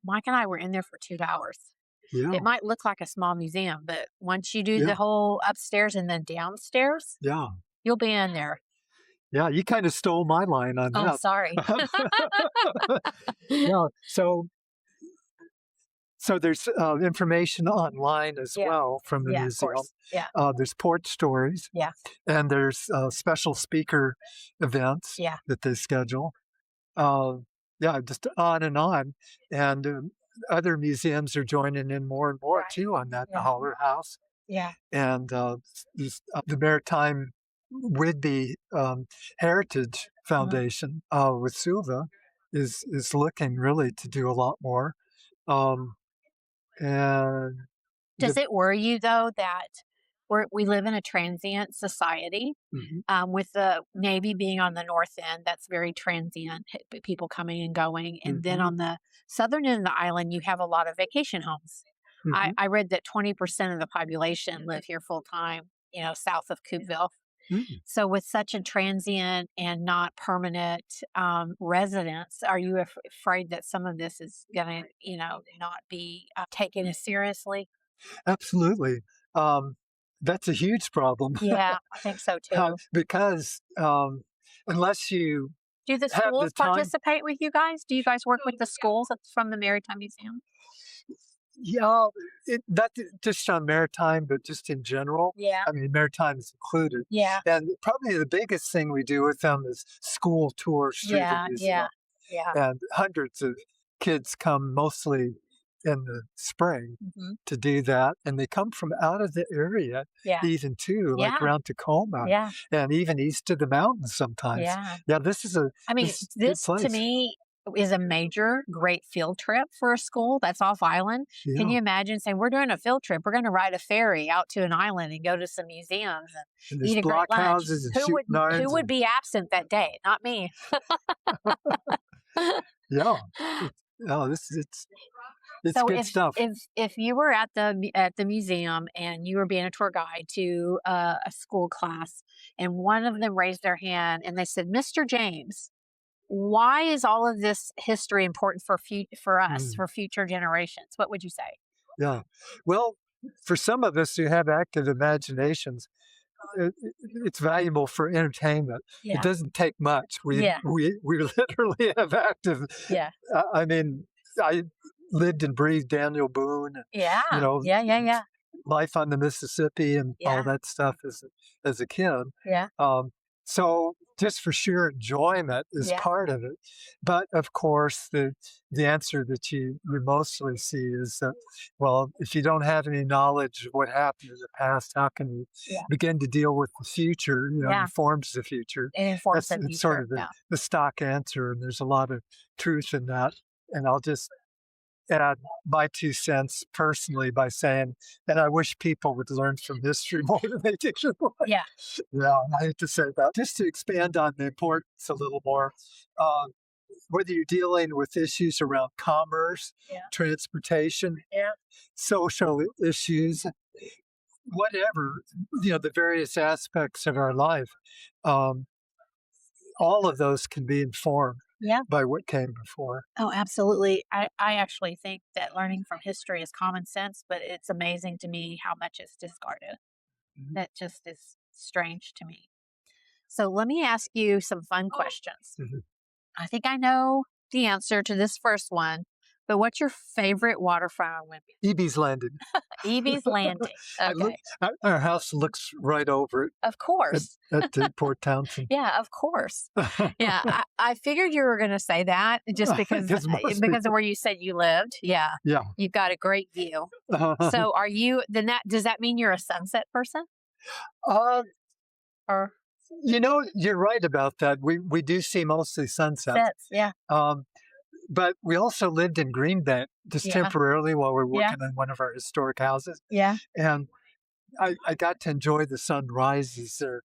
Mike and I were in there for 2 hours. Yeah. It might look like a small museum, but once you do the whole upstairs and then downstairs, you'll be in there. Yeah, you kind of stole my line on that. Oh, sorry. So there's information online as well from the museum. Of course. Yeah. There's port stories. Yeah. And there's special speaker events that they schedule. Just on and on. And other museums are joining in more and more too on that. The Holler House. Yeah. And the Maritime Whidbey Heritage Foundation with Suva is looking really to do a lot more. And does it worry you though that we live in a transient society with the Navy being on the north end? That's very transient, people coming and going. And then on the southern end of the island, you have a lot of vacation homes. I read that 20% of the population live here full time, south of Coupeville. So with such a transient and not permanent residence, are you afraid that some of this is going to, not be taken as seriously? Absolutely. That's a huge problem. Yeah, I think so too. Because unless you do the schools participate with you guys? Do you guys work with the schools from the Maritime Museum? Yeah, not just on Maritime, but just in general. Yeah. I mean, Maritime is included. Yeah. And probably the biggest thing we do with them is school tours through the museum. Yeah. And hundreds of kids come mostly in the spring to do that. And they come from out of the area even too, like around Tacoma and even east of the mountains sometimes. Yeah, this is this to me is a major great field trip for a school that's off island. Can you imagine saying, we're doing a field trip, we're going to ride a ferry out to an island and go to some museums and eat a great lunch? Who would be absent that day? Not me. It's so good stuff. If you were at the museum and you were being a tour guide to a school class and one of them raised their hand and they said, Mr. James, why is all of this history important for us, for future generations? What would you say? Yeah. Well, for some of us who have active imaginations, it's valuable for entertainment. It doesn't take much. We literally have active. Yeah. I mean, I lived and breathed Daniel Boone. Yeah. Life on the Mississippi and all that stuff as a kid. Yeah. So just for sheer enjoyment is part of it. But of course, the answer that you mostly see is that, well, if you don't have any knowledge of what happened in the past, how can you begin to deal with the future? Informs the future. It informs the future. It's sort of the stock answer, and there's a lot of truth in that. And I'll just add my 2 cents personally by saying, and I wish people would learn from history more than they do. Yeah, I hate to say that. Just to expand on the importance a little more, whether you're dealing with issues around commerce, transportation, social issues, whatever, the various aspects of our life, all of those can be informed by what came before. Oh, absolutely. I actually think that learning from history is common sense, but it's amazing to me how much is discarded. That just is strange to me. So let me ask you some fun questions. I think I know the answer to this first one, but what's your favorite waterfront on Whidbey? Eby's Landing. Eby's Landing. Okay. Our house looks right over it. Of course. At Port Townsend. Yeah, of course. Yeah, I figured you were going to say that just because of where you said you lived. Yeah. Yeah. You've got a great view. So are you, does that mean you're a sunset person? Or you're right about that. We do see mostly sunsets. Yeah. But we also lived in Greenbank just temporarily while we were working on one of our historic houses. Yeah. And I got to enjoy the sunrises there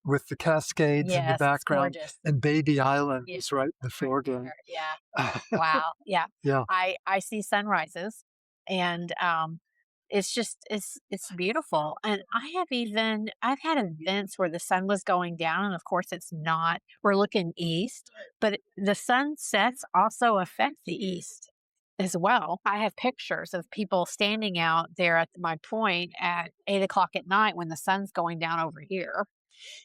with the Cascades in the background. And Whidbey Island is right in the foreground. Yeah. Wow. Yeah. Yeah. I see sunrises, and it's beautiful. And I've had events where the sun was going down, and of course it's not. We're looking east, but the sunsets also affect the east as well. I have pictures of people standing out there at my point at 8:00 at night when the sun's going down over here,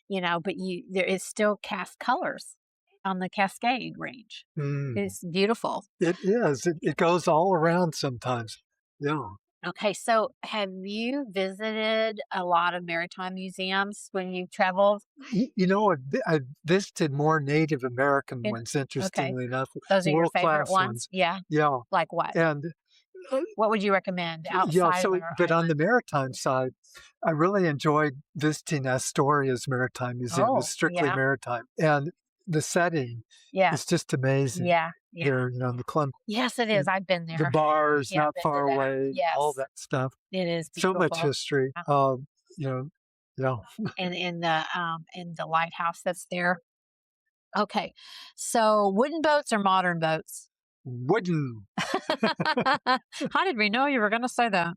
but there is still cast colors on the Cascade Range. It's beautiful. It is. It goes all around sometimes. Yeah. Okay, so have you visited a lot of maritime museums when you traveled? I visited more Native American ones, interestingly enough. Those are your favorite world-class ones? Yeah. Yeah. Like what? And what would you recommend outside of our but on island? the maritime side, I really enjoyed visiting Astoria's Maritime Museum. It's strictly maritime. And the setting is just amazing. Yeah. Here, the clump. Yes, it is. I've been there. The bars Yeah, not I've far been to that. away, Yes. all that stuff. It is So beautiful. much history. Yeah. And in the lighthouse that's there. Okay. So wooden boats or modern boats? Wooden. How did we know you were going to say that?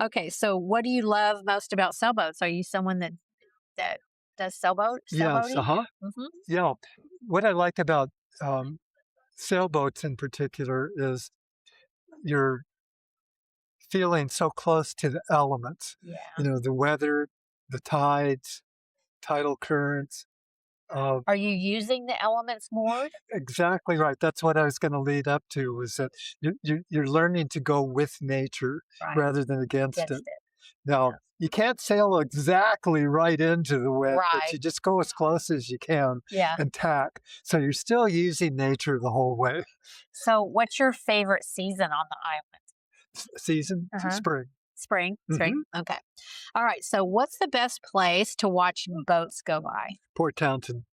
Okay. So what do you love most about sailboats? Are you someone that does sailboat? Yes. Yeah. What I like about sailboats in particular is you're feeling so close to the elements. Yeah. The weather, the tides, tidal currents. Are you using the elements more? Exactly right. That's what I was going to lead up to, was that you're learning to go with nature rather than against it. Now, you can't sail exactly right into the wind, but you just go as close as you can and tack. So you're still using nature the whole way. So what's your favorite season on the island? Season? Spring. Spring? Okay. All right. So what's the best place to watch boats go by? Port Townsend.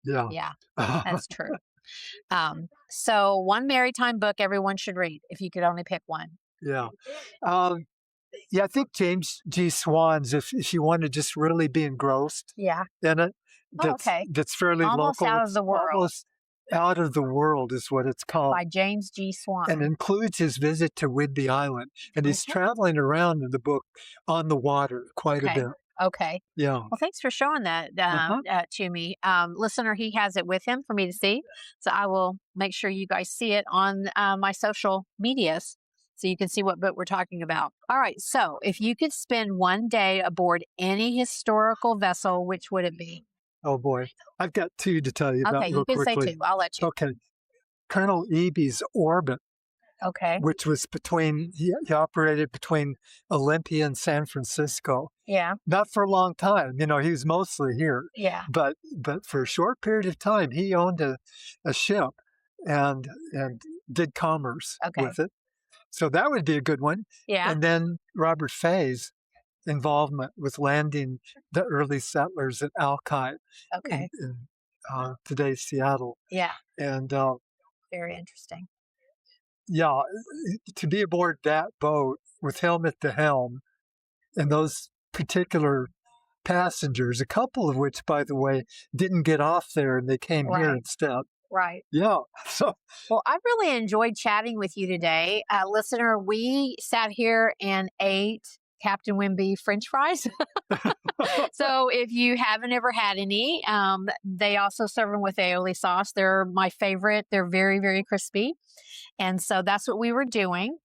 Yeah. That's true. So one maritime book everyone should read, if you could only pick one. Yeah. I think James G. Swan's, if you want to just really be engrossed in it, that's fairly Almost local. Out of the World. Almost Out of the World is what it's called. By James G. Swan. And includes his visit to Whidbey Island. And he's traveling around in the book on the water quite a bit. Okay. Yeah. Well, thanks for showing that to me. Listener, he has it with him for me to see. So I will make sure you guys see it on my social medias so you can see what boat we're talking about. All right. So if you could spend one day aboard any historical vessel, which would it be? Oh, boy. I've got two to tell you about real quickly. Okay, you can say two. I'll let you. Okay. Colonel Eby's Orbit. Okay. Which was he operated between Olympia and San Francisco. Yeah. Not for a long time. He was mostly here. Yeah. But for a short period of time, he owned a ship and did commerce with it. So that would be a good one. Yeah. And then Robert Fay's involvement with landing the early settlers at Alki in today's Seattle. Yeah. And very interesting. Yeah, to be aboard that boat with him at the helm and those particular passengers, a couple of which, by the way, didn't get off there and they came here instead. Right. Yeah. Well, I really enjoyed chatting with you today. Listener, we sat here and ate Captain Whidbey French fries. So if you haven't ever had any, they also serve them with aioli sauce. They're my favorite. They're very, very crispy. And so that's what we were doing.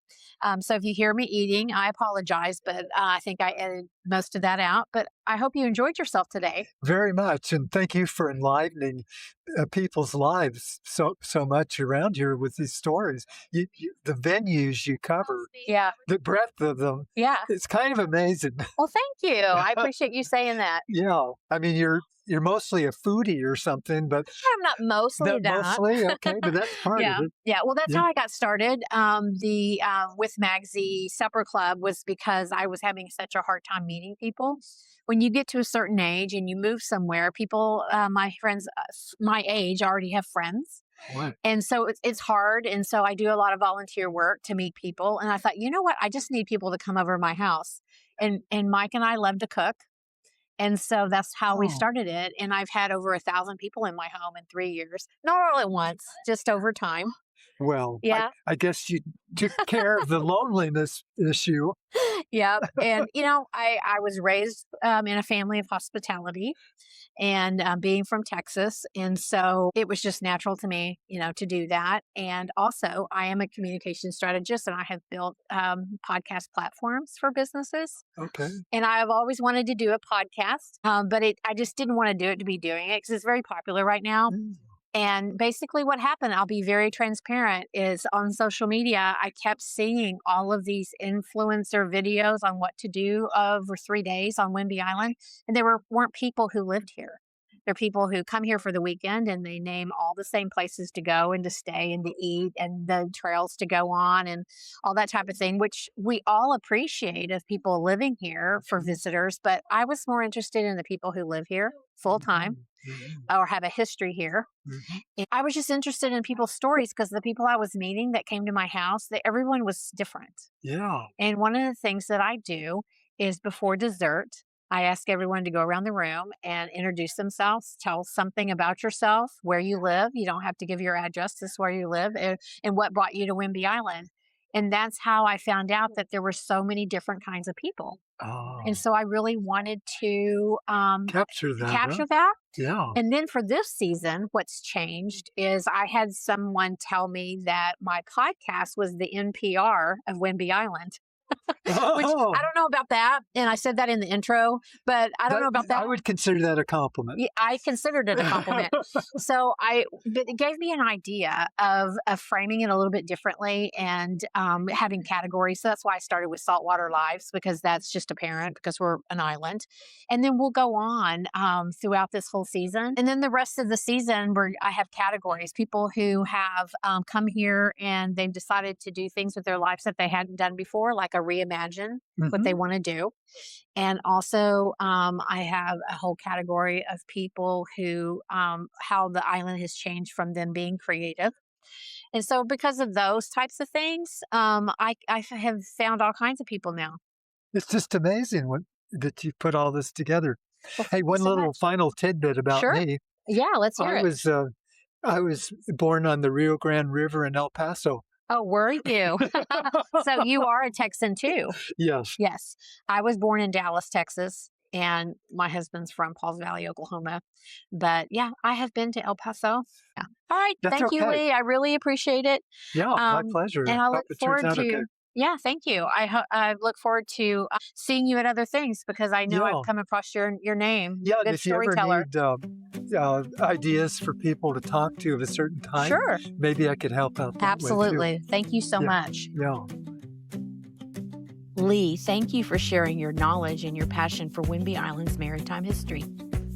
So if you hear me eating, I apologize, but I think I edited most of that out. But I hope you enjoyed yourself today. Very much. And thank you for enlivening people's lives so much around here with these stories. The venues you cover, the breadth of them. Yeah. It's kind of amazing. Well, thank you. I appreciate you saying that. Yeah. I mean, you're mostly a foodie or something, but I'm not mostly that. Mostly? Okay, but that's part of it. Yeah. Well, that's how I got started. The With Magsy Supper Club was because I was having such a hard time meeting people. When you get to a certain age and you move somewhere, people, my friends, my age already have friends. What? And so it's hard. And so I do a lot of volunteer work to meet people. And I thought, you know what? I just need people to come over to my house. And Mike and I love to cook. And so that's how we started it. And I've had over 1,000 people in my home in 3 years. Not all at once, just over time. Well, yeah. I guess you took care of the loneliness issue. Yeah. And, I was raised in a family of hospitality and being from Texas. And so it was just natural to me, to do that. And also I am a communication strategist and I have built podcast platforms for businesses. Okay. And I've always wanted to do a podcast, but I just didn't want to do it to be doing it because it's very popular right now. And basically what happened, I'll be very transparent, is on social media, I kept seeing all of these influencer videos on what to do over 3 days on Whidbey Island. And there weren't people who lived here. They're people who come here for the weekend and they name all the same places to go and to stay and to eat and the trails to go on and all that type of thing, which we all appreciate of people living here for visitors. But I was more interested in the people who live here full time or have a history here. And I was just interested in people's stories because the people I was meeting that came to my house, everyone was different. Yeah. And one of the things that I do is before dessert, I ask everyone to go around the room and introduce themselves, tell something about yourself, where you live. You don't have to give your address, this is where you live, and what brought you to Whidbey Island. And that's how I found out that there were so many different kinds of people. Oh. And so I really wanted to capture that. Yeah. And then for this season, what's changed is I had someone tell me that my podcast was the NPR of Whidbey Island. Which I don't know about that. And I said that in the intro, but I don't know about that. I would consider that a compliment. Yeah, I considered it a compliment. So but it gave me an idea of framing it a little bit differently and having categories. So that's why I started with Saltwater Lives, because that's just apparent because we're an island. And then we'll go on throughout this whole season. And then the rest of the season where I have categories, people who have come here and they've decided to do things with their lives that they hadn't done before, like a reimagine what they want to do. And also I have a whole category of people who how the island has changed from them being creative. And so because of those types of things, I have found all kinds of people now. It's just amazing that you put all this together. Well, hey, one little final tidbit about me. Yeah, let's hear it. I was born on the Rio Grande River in El Paso. Oh, were you? So you are a Texan too? Yes. Yes. I was born in Dallas, Texas, and my husband's from Pauls Valley, Oklahoma. But yeah, I have been to El Paso. Yeah. All right. Thank you, Lee. I really appreciate it. Yeah, my pleasure. And I look forward to... Yeah, thank you. I look forward to seeing you at other things because I know I've come across your name. Yeah, good if you ever need ideas for people to talk to of a certain time, sure, maybe I could help out. Absolutely. Thank you so much. Yeah. Lee, thank you for sharing your knowledge and your passion for Whidbey Island's maritime history.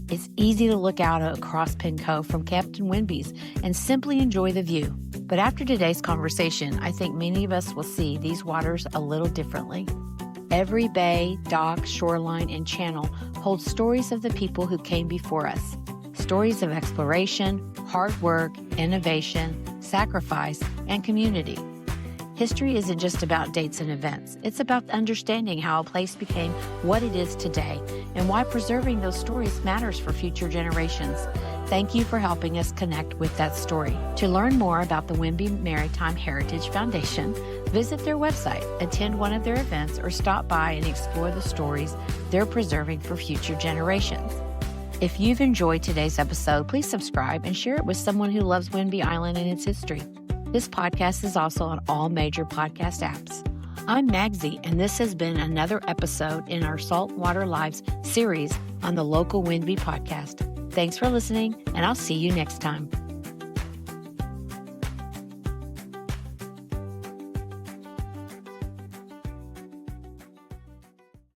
It's easy to look out across Penn Cove from Captain Whidbey's and simply enjoy the view. But after today's conversation, I think many of us will see these waters a little differently. Every bay, dock, shoreline, and channel holds stories of the people who came before us. Stories of exploration, hard work, innovation, sacrifice, and community. History isn't just about dates and events. It's about understanding how a place became what it is today and why preserving those stories matters for future generations. Thank you for helping us connect with that story. To learn more about the Whidbey Maritime Heritage Foundation, visit their website, attend one of their events, or stop by and explore the stories they're preserving for future generations. If you've enjoyed today's episode, please subscribe and share it with someone who loves Whidbey Island and its history. This podcast is also on all major podcast apps. I'm Magsy, and this has been another episode in our Saltwater Lives series on the Local Whidbey Podcast. Thanks for listening, and I'll see you next time.